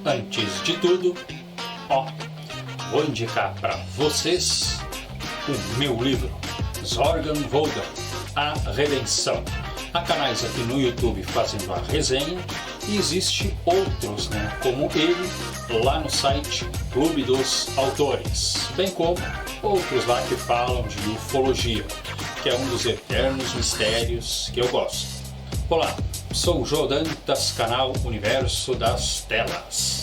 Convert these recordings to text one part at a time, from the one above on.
Antes de tudo, vou indicar para vocês o meu livro, Zorgenwolder, A Redenção. Há canais aqui no YouTube fazendo a resenha e existe outros, como ele, lá no site Clube dos Autores, bem como outros lá que falam de ufologia, que é um dos eternos mistérios que eu gosto. Olá, sou o Joe Dantas, canal Universo das Telas.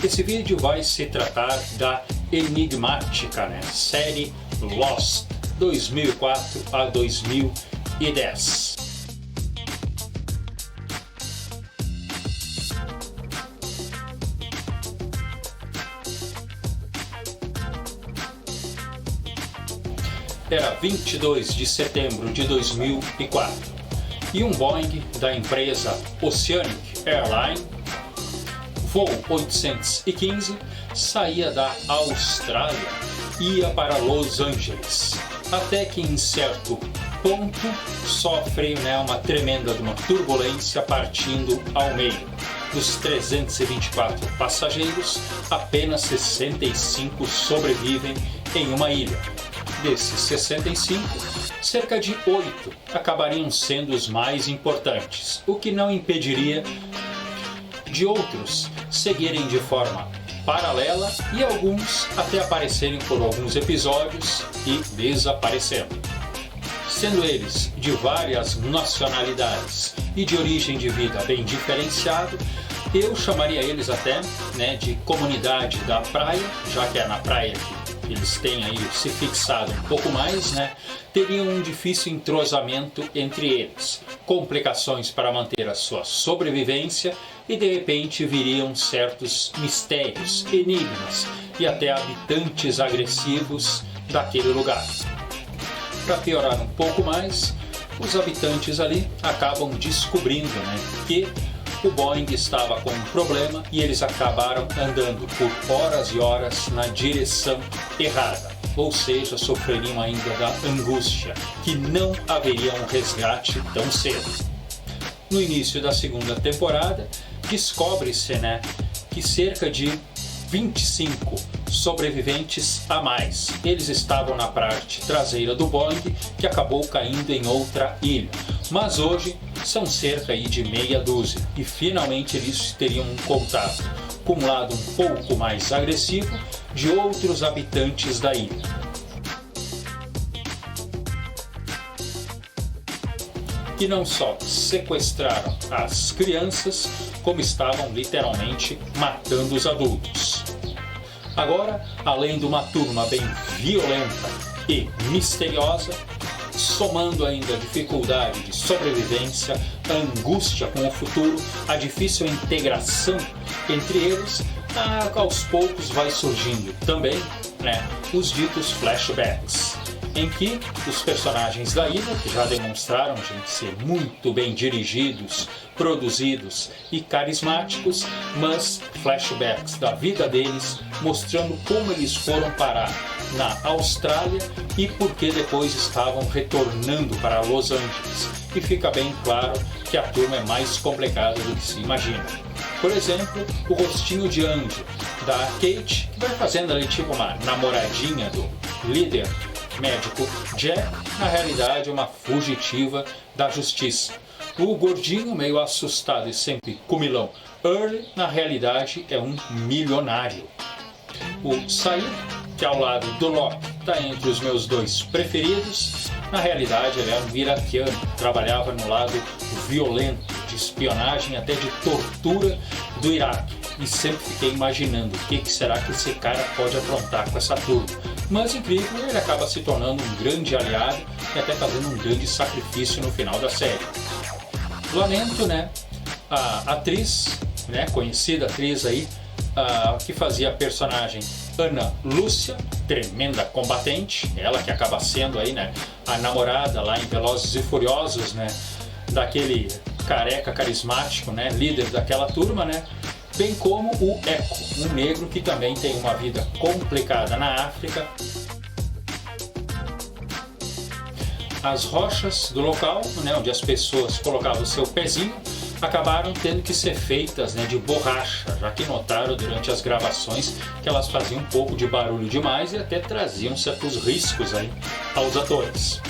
Esse vídeo vai se tratar da enigmática série Lost 2004 a 2010. Era 22 de setembro de 2004 e um Boeing da empresa Oceanic Airlines, voo 815, saía da Austrália e ia para Los Angeles, até que em certo ponto sofre uma tremenda turbulência partindo ao meio. Dos 324 passageiros, apenas 65 sobrevivem em uma ilha. Desses 65, cerca de 8 acabariam sendo os mais importantes, o que não impediria de outros seguirem de forma paralela e alguns até aparecerem por alguns episódios e desaparecendo. Sendo eles de várias nacionalidades e de origem de vida bem diferenciado, eu chamaria eles até de comunidade da praia, já que é na praia que eles têm aí se fixado um pouco mais, teriam um difícil entrosamento entre eles, complicações para manter a sua sobrevivência e de repente viriam certos mistérios, enigmas e até habitantes agressivos daquele lugar. Para piorar um pouco mais, os habitantes ali acabam descobrindo que o Boeing estava com um problema e eles acabaram andando por horas e horas na direção errada, ou seja, sofreriam ainda da angústia, que não haveria um resgate tão cedo. No início da segunda temporada, descobre-se que cerca de 25 sobreviventes a mais. Eles estavam na parte traseira do Boeing, que acabou caindo em outra ilha. Mas hoje são cerca de meia dúzia e finalmente eles teriam um contato com um lado um pouco mais agressivo de outros habitantes da ilha. Que não só sequestraram as crianças, como estavam literalmente matando os adultos. Agora, além de uma turma bem violenta e misteriosa, somando ainda a dificuldade de sobrevivência, a angústia com o futuro, a difícil integração entre eles, aos poucos vai surgindo também os ditos flashbacks, em que os personagens da ilha, que já demonstraram ser muito bem dirigidos, produzidos e carismáticos, mas flashbacks da vida deles, mostrando como eles foram parar na Austrália e por que depois estavam retornando para Los Angeles. E fica bem claro que a turma é mais complicada do que se imagina. Por exemplo, o rostinho de anjo da Kate, que vai fazendo ali tipo uma namoradinha do líder médico Jack, na realidade uma fugitiva da justiça. O gordinho, meio assustado e sempre comilão Early, na realidade é um milionário. O Said, que ao lado do Locke está entre os meus dois preferidos, na realidade ele é um iraquiano, trabalhava no lado violento, de espionagem até de tortura do Iraque. E sempre fiquei imaginando o que será que esse cara pode aprontar com essa turma. Mas incrível, ele acaba se tornando um grande aliado e até fazendo um grande sacrifício no final da série. Lamento, a atriz, conhecida atriz aí, que fazia a personagem Ana Lúcia, tremenda combatente, ela que acaba sendo aí, a namorada lá em Velozes e Furiosos, daquele careca carismático, líder daquela turma, bem como o Echo, um negro que também tem uma vida complicada na África. As rochas do local, onde as pessoas colocavam o seu pezinho, acabaram tendo que ser feitas, né, de borracha, já que notaram durante as gravações que elas faziam um pouco de barulho demais e até traziam certos riscos aí aos atores.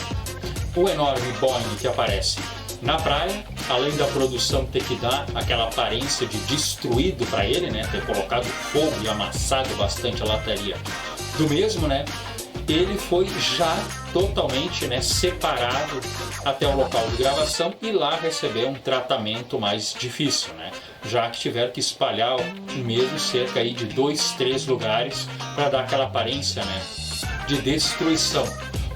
O enorme Boeing que aparece na praia, além da produção ter que dar aquela aparência de destruído para ele, né, ter colocado fogo e amassado bastante a lataria do mesmo, né, ele foi já totalmente, né, separado até o local de gravação e lá recebeu um tratamento mais difícil, né, já que tiveram que espalhar o mesmo cerca aí de 2, 3 lugares para dar aquela aparência, né, de destruição.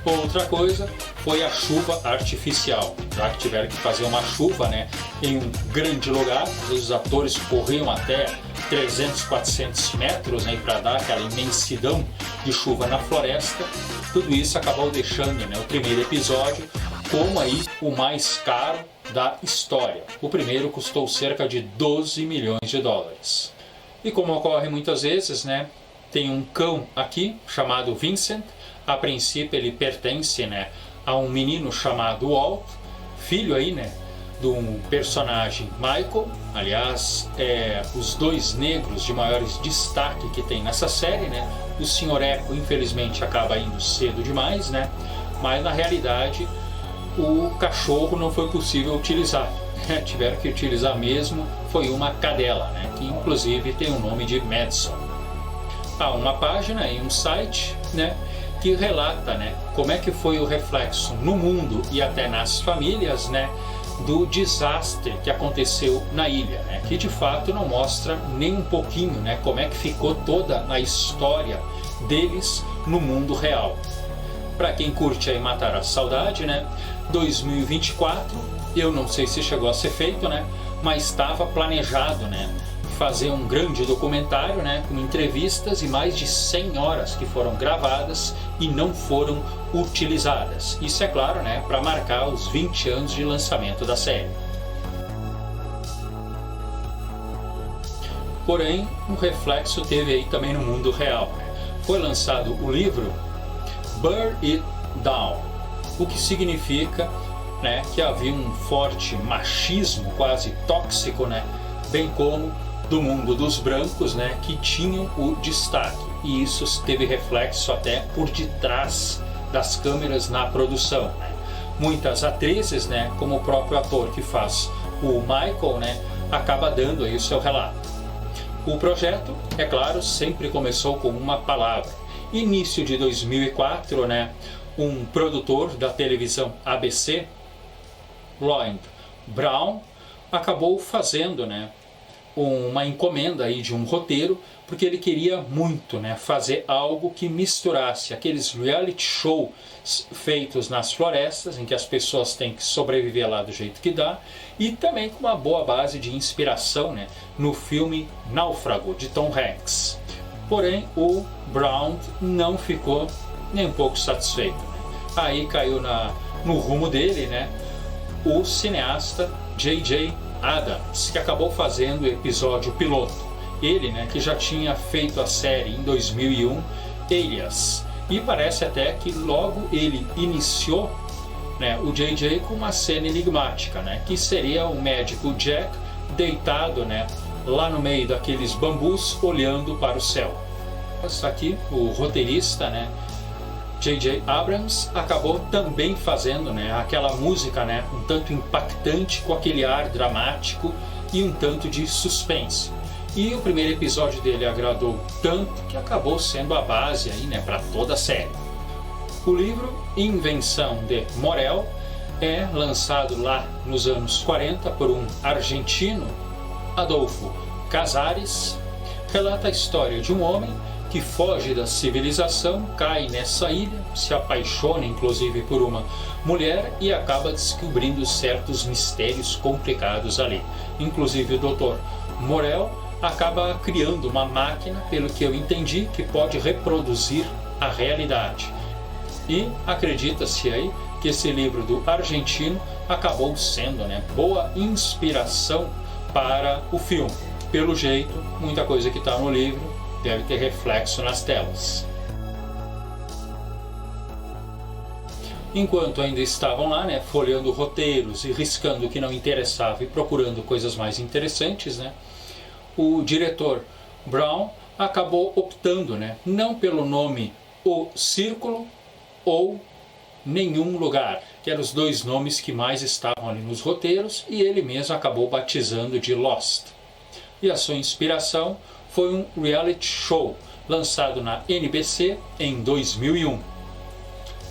Outra coisa foi a chuva artificial, já que tiveram que fazer uma chuva, né, em um grande lugar. Às vezes os atores corriam até 300, 400 metros, né, para dar aquela imensidão de chuva na floresta. Tudo isso acabou deixando, né, o primeiro episódio como aí o mais caro da história. O primeiro custou cerca de 12 milhões de dólares. E como ocorre muitas vezes, né, tem um cão aqui chamado Vincent. A princípio ele pertence, né, a um menino chamado Walt, filho aí, né, do personagem Michael. Aliás, os dois negros de maiores destaque que tem nessa série, né. O Sr. Echo infelizmente acaba indo cedo demais, né, mas na realidade o cachorro não foi possível utilizar, né? Tiveram que utilizar mesmo, foi uma cadela, né, que inclusive tem o nome de Madison. Há uma página e um site, né, que relata, né, como é que foi o reflexo no mundo e até nas famílias, né, do desastre que aconteceu na ilha, né, que de fato não mostra nem um pouquinho, né, como é que ficou toda a história deles no mundo real. Para quem curte aí matar a saudade, né, 2024, eu não sei se chegou a ser feito, né, mas estava planejado, né, fazer um grande documentário, né, com entrevistas e mais de 100 horas que foram gravadas e não foram utilizadas. Isso é claro, né, para marcar os 20 anos de lançamento da série. Porém, um reflexo teve aí também no mundo real, né? Foi lançado o livro Burn It Down, o que significa, né, que havia um forte machismo quase tóxico, né, bem como do mundo dos brancos, né, que tinham o destaque, e isso teve reflexo até por detrás das câmeras na produção, né. Muitas atrizes, né, como o próprio ator que faz o Michael, né, acaba dando aí o seu relato. O projeto, é claro, sempre começou com uma palavra. Início de 2004, né, um produtor da televisão ABC, Lloyd Brown, acabou fazendo, né, uma encomenda aí de um roteiro, porque ele queria muito, né, fazer algo que misturasse aqueles reality shows feitos nas florestas, em que as pessoas têm que sobreviver lá do jeito que dá, e também com uma boa base de inspiração, né, no filme Náufrago, de Tom Hanks. Porém, o Brown não ficou nem um pouco satisfeito, né? Aí caiu no rumo dele, né, o cineasta J.J. Abrams, que acabou fazendo o episódio piloto. Ele, né, que já tinha feito a série em 2001, Alias. E parece até que logo ele iniciou, né, o J.J. com uma cena enigmática, né, que seria o médico Jack deitado, né, lá no meio daqueles bambus olhando para o céu. Aqui o roteirista, né, J.J. Abrams, acabou também fazendo, né, aquela música, né, um tanto impactante, com aquele ar dramático e um tanto de suspense. E o primeiro episódio dele agradou tanto que acabou sendo a base aí, né, para toda a série. O livro Invenção de Morel é lançado lá nos anos 40 por um argentino, Adolfo Casares. Relata a história de um homem que foge da civilização, cai nessa ilha, se apaixona inclusive por uma mulher e acaba descobrindo certos mistérios complicados ali. Inclusive o Dr. Morel acaba criando uma máquina, pelo que eu entendi, que pode reproduzir a realidade. E acredita-se aí que esse livro do argentino acabou sendo, né, boa inspiração para o filme. Pelo jeito, muita coisa que está no livro deve ter reflexo nas telas. Enquanto ainda estavam lá, né, folheando roteiros e riscando o que não interessava e procurando coisas mais interessantes, né, o diretor Brown acabou optando, né, não pelo nome O Círculo ou Nenhum Lugar, que eram os dois nomes que mais estavam ali nos roteiros, e ele mesmo acabou batizando de Lost. E a sua inspiração foi um reality show lançado na NBC em 2001.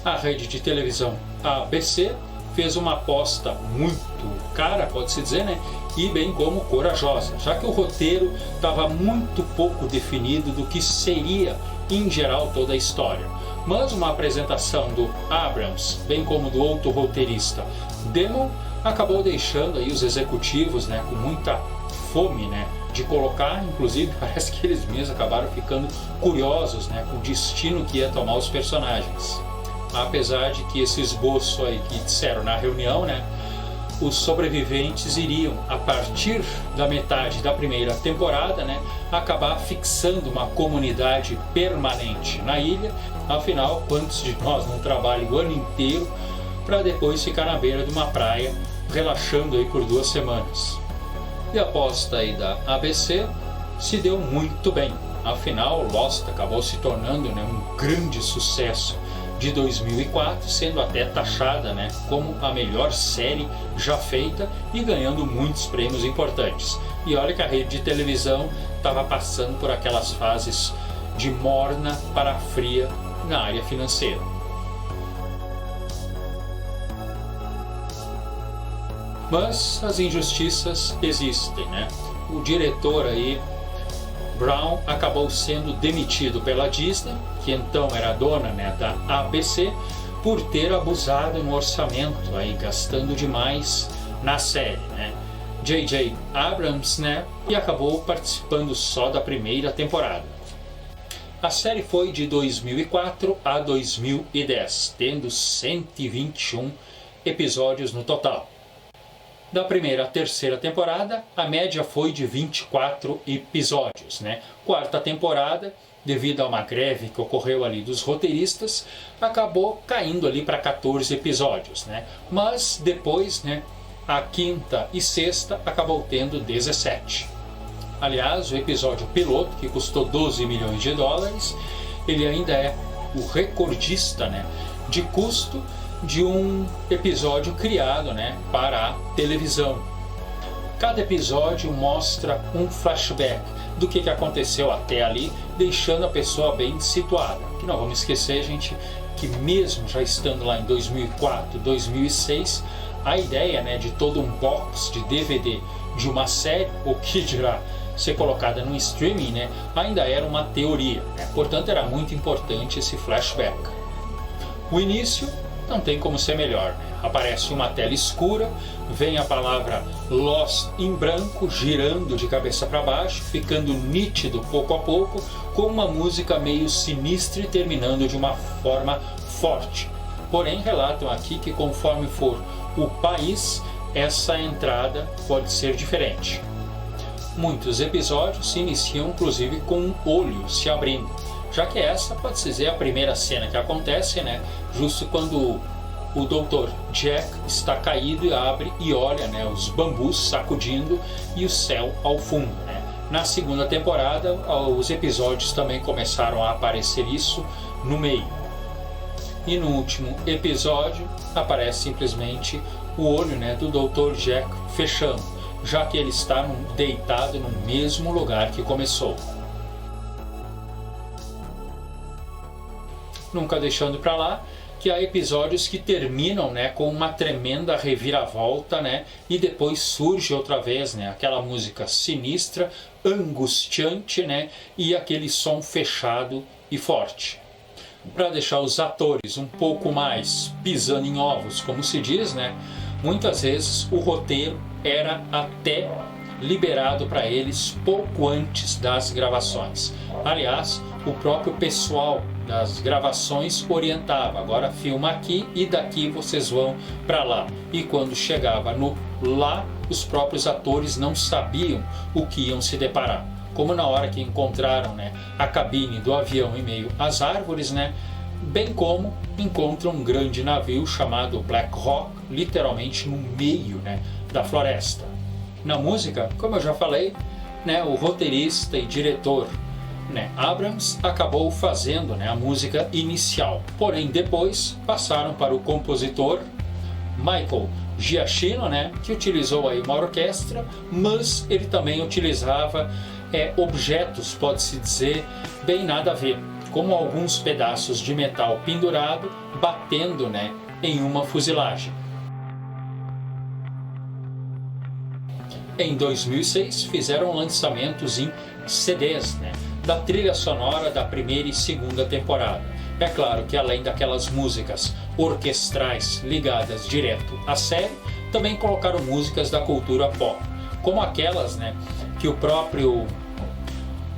A rede de televisão ABC fez uma aposta muito cara, pode-se dizer, né? E bem como corajosa, já que o roteiro estava muito pouco definido do que seria, em geral, toda a história. Mas uma apresentação do Abrams, bem como do outro roteirista Damon, acabou deixando aí os executivos, né, com muita fome, né, de colocar. Inclusive parece que eles mesmos acabaram ficando curiosos, né, com o destino que ia tomar os personagens. Apesar de que esse esboço aí que disseram na reunião, né, os sobreviventes iriam, a partir da metade da primeira temporada, né, acabar fixando uma comunidade permanente na ilha. Afinal, quantos de nós não trabalham o ano inteiro para depois ficar na beira de uma praia relaxando aí por 2 semanas? E a aposta aí da ABC se deu muito bem. Afinal, Lost acabou se tornando, né, um grande sucesso de 2004, sendo até taxada, né, como a melhor série já feita e ganhando muitos prêmios importantes. E olha que a rede de televisão estava passando por aquelas fases de morna para fria na área financeira. Mas as injustiças existem, né? O diretor aí, Brown, acabou sendo demitido pela Disney, que então era dona, né, da ABC, por ter abusado no orçamento, aí, gastando demais na série, né? J.J. Abrams, né, e acabou participando só da primeira temporada. A série foi de 2004 a 2010, tendo 121 episódios no total. Da primeira à terceira temporada, a média foi de 24 episódios, né? Quarta temporada, devido a uma greve que ocorreu ali dos roteiristas, acabou caindo ali para 14 episódios, né? Mas depois, né, a quinta e sexta acabou tendo 17. Aliás, o episódio piloto, que custou 12 milhões de dólares, ele ainda é o recordista, né, de custo de um episódio criado, né, para a televisão. Cada episódio mostra um flashback do que aconteceu até ali, deixando a pessoa bem situada. Que não vamos esquecer, gente, que mesmo já estando lá em 2004, 2006, a ideia, né, de todo um box de DVD de uma série, ou que dirá ser colocada no streaming, né, ainda era uma teoria, né? Portanto, era muito importante esse flashback. O início não tem como ser melhor, né? Aparece uma tela escura, vem a palavra Lost em branco, girando de cabeça para baixo, ficando nítido pouco a pouco, com uma música meio sinistra e terminando de uma forma forte. Porém, relatam aqui que conforme for o país, essa entrada pode ser diferente. Muitos episódios se iniciam inclusive com um olho se abrindo, já que essa pode-se dizer a primeira cena que acontece, né, justo quando o Dr. Jack está caído e abre e olha, né, os bambus sacudindo e o céu ao fundo, né. Na segunda temporada, os episódios também começaram a aparecer isso no meio. E no último episódio aparece simplesmente o olho, né, do Dr. Jack fechando, já que ele está deitado no mesmo lugar que começou. Nunca deixando para lá que há episódios que terminam, né, com uma tremenda reviravolta, né, e depois surge outra vez, né, aquela música sinistra, angustiante, né, e aquele som fechado e forte. Para deixar os atores um pouco mais pisando em ovos, como se diz, né, muitas vezes o roteiro era até liberado para eles pouco antes das gravações. Aliás, o próprio pessoal das gravações orientava: agora filma aqui e daqui vocês vão para lá. E quando chegava no lá, os próprios atores não sabiam o que iam se deparar. Como na hora que encontraram, né, a cabine do avião em meio às árvores, né, bem como encontra um grande navio chamado Black Hawk, literalmente no meio, né, da floresta. Na música, como eu já falei, né, o roteirista e diretor, né, Abrams acabou fazendo, né, a música inicial, porém depois passaram para o compositor Michael Giacchino, né, que utilizou aí uma orquestra, mas ele também utilizava objetos, pode-se dizer, bem nada a ver, como alguns pedaços de metal pendurado batendo, né, em uma fuzilagem. Em 2006 fizeram lançamentos em CDs, né, da trilha sonora da primeira e segunda temporada. É claro que além daquelas músicas orquestrais ligadas direto à série, também colocaram músicas da cultura pop, como aquelas, né, que o próprio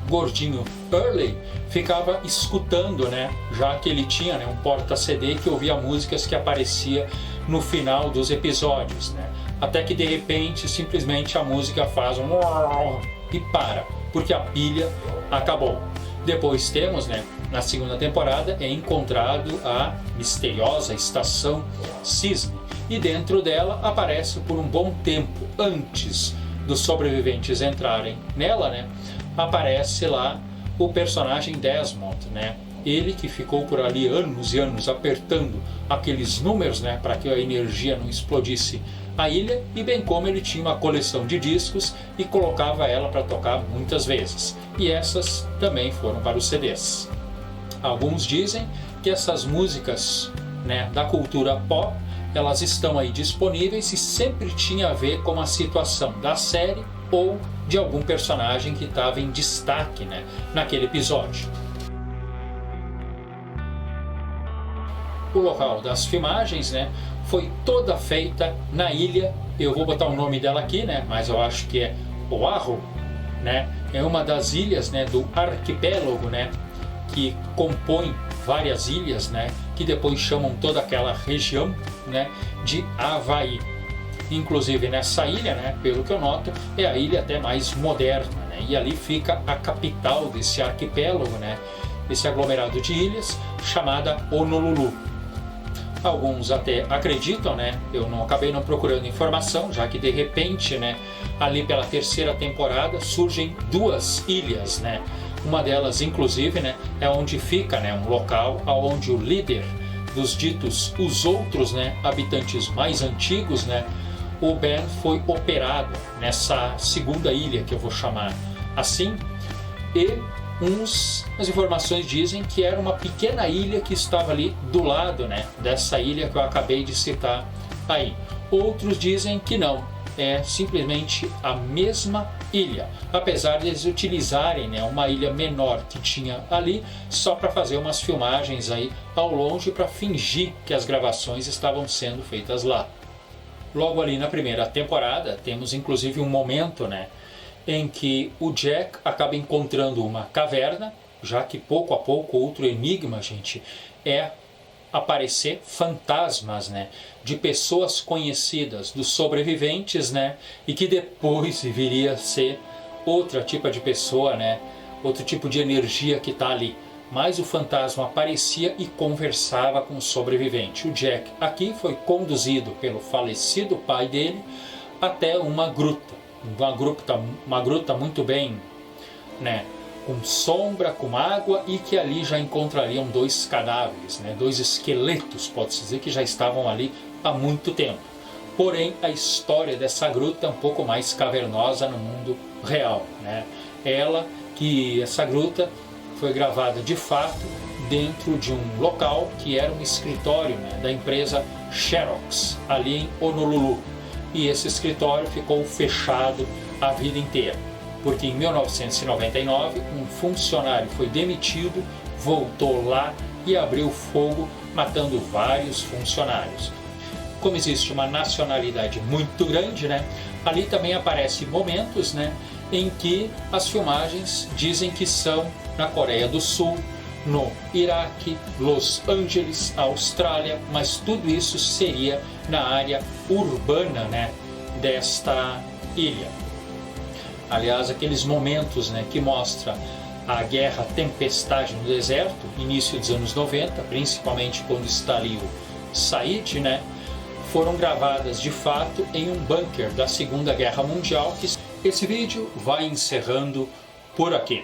gordinho Hurley ficava escutando, né, já que ele tinha, né, um porta-CD que ouvia músicas que aparecia no final dos episódios, né, até que de repente simplesmente a música faz um e para, porque a pilha acabou. Depois temos, né, na segunda temporada é encontrado a misteriosa estação Cisne, e dentro dela aparece por um bom tempo antes dos sobreviventes entrarem nela, né, aparece lá o personagem Desmond, né, ele que ficou por ali anos e anos apertando aqueles números, né, para que a energia não explodisse a ilha, e bem como ele tinha uma coleção de discos e colocava ela para tocar muitas vezes, e essas também foram para os CDs. Alguns dizem que essas músicas, né, da cultura pop, elas estão aí disponíveis e sempre tinha a ver com a situação da série ou de algum personagem que estava em destaque, né, naquele episódio. O local das filmagens, né, foi toda feita na ilha, eu vou botar o nome dela aqui, né, mas eu acho que é Oahu, né, é uma das ilhas, né, do arquipélago, né, que compõe várias ilhas, né, que depois chamam toda aquela região, né, de Havaí. Inclusive nessa ilha, né, pelo que eu noto, é a ilha até mais moderna, né, e ali fica a capital desse arquipélago, né, esse aglomerado de ilhas, chamada Honolulu. Alguns até acreditam, né, eu não acabei não procurando informação, já que de repente, né, ali pela terceira temporada surgem duas ilhas, né, uma delas inclusive, né, é onde fica, né, um local onde o líder dos ditos os outros, né, habitantes mais antigos, né, o Ben foi operado nessa segunda ilha, que eu vou chamar assim, e as informações dizem que era uma pequena ilha que estava ali do lado, né, dessa ilha que eu acabei de citar aí. Outros dizem que não, é simplesmente a mesma ilha, apesar de eles utilizarem, né, uma ilha menor que tinha ali só para fazer umas filmagens aí ao longe para fingir que as gravações estavam sendo feitas lá. Logo ali na primeira temporada temos inclusive um momento, né, em que o Jack acaba encontrando uma caverna, já que pouco a pouco outro enigma, gente, é aparecer fantasmas, né, de pessoas conhecidas dos sobreviventes, né, e que depois viria a ser outra tipo de pessoa, né, outro tipo de energia que está ali. Mas o fantasma aparecia e conversava com o sobrevivente. O Jack aqui foi conduzido pelo falecido pai dele até uma gruta muito bem, né, com sombra, com água, e que ali já encontrariam dois cadáveres, né, dois esqueletos, pode-se dizer, que já estavam ali há muito tempo. Porém, a história dessa gruta é um pouco mais cavernosa no mundo real, né? Essa gruta foi gravada de fato dentro de um local que era um escritório, né, da empresa Xerox, ali em Honolulu. E esse escritório ficou fechado a vida inteira, porque em 1999 um funcionário foi demitido, voltou lá e abriu fogo, matando vários funcionários. Como existe uma nacionalidade muito grande, né, ali também aparecem momentos, né, em que as filmagens dizem que são na Coreia do Sul, no Iraque, Los Angeles, Austrália, mas tudo isso seria na área urbana, né, desta ilha. Aliás, aqueles momentos, né, que mostra a guerra Tempestade no Deserto, início dos anos 90, principalmente quando está ali o Said, né? Foram gravadas de fato em um bunker da Segunda Guerra Mundial. Esse vídeo vai encerrando por aqui.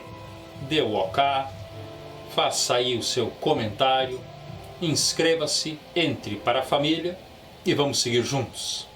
Dê o OK, faça aí o seu comentário, inscreva-se, entre para a família e vamos seguir juntos.